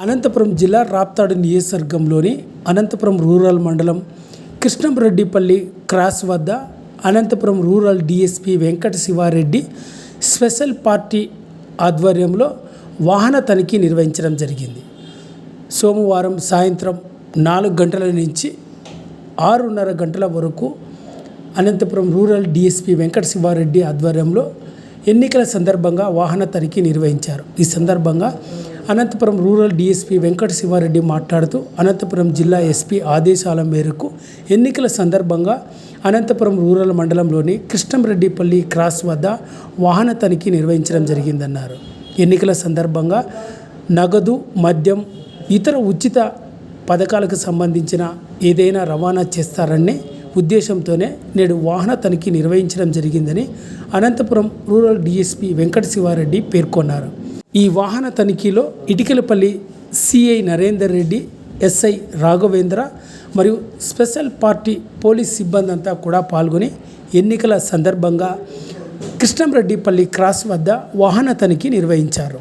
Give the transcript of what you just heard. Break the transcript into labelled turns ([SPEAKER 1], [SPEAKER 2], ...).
[SPEAKER 1] అనంతపురం జిల్లా రాప్తాడు నియోజకవర్గంలోని అనంతపురం రూరల్ మండలం కృష్ణంరెడ్డిపల్లి క్రాస్ వద్ద Anantapuram rural DSP Venkata Siva Reddy special party ఆధ్వర్యంలో వాహన తనిఖీ నిర్వహించడం జరిగింది. సోమవారం సాయంత్రం 4 గంటల నుంచి 6:30 గంటల వరకు అనంతపురం రూరల్ డీఎస్పీ వెంకట శివారెడ్డి ఆధ్వర్యంలో ఎన్నికల సందర్భంగా వాహన తనిఖీ నిర్వహించారు. ఈ సందర్భంగా అనంతపురం రూరల్ డీఎస్పీ వెంకట శివారెడ్డి మాట్లాడుతూ అనంతపురం జిల్లా ఎస్పీ ఆదేశాల మేరకు ఎన్నికల సందర్భంగా అనంతపురం రూరల్ మండలంలోని కృష్ణంరెడ్డిపల్లి క్రాస్ వద్ద వాహన తనిఖీ నిర్వహించడం జరిగిందన్నారు. ఎన్నికల సందర్భంగా నగదు, మద్యం, ఇతర ఉచిత పథకాలకు సంబంధించిన ఏదైనా రవాణా చేస్తారనే ఉద్దేశంతోనే నేడు వాహన తనిఖీ నిర్వహించడం జరిగిందని అనంతపురం రూరల్ డీఎస్పీ వెంకట శివారెడ్డి పేర్కొన్నారు. ఈ వాహన తనిఖీలో ఇటికలపల్లి సిఐ నరేందర్ రెడ్డి, ఎస్ఐ రాఘవేంద్ర మరియు స్పెషల్ పార్టీ పోలీస్ సిబ్బంది అంతా కూడా పాల్గొని ఎన్నికల సందర్భంగా కృష్ణంరెడ్డిపల్లి క్రాస్ వద్ద వాహన తనిఖీ నిర్వహించారు.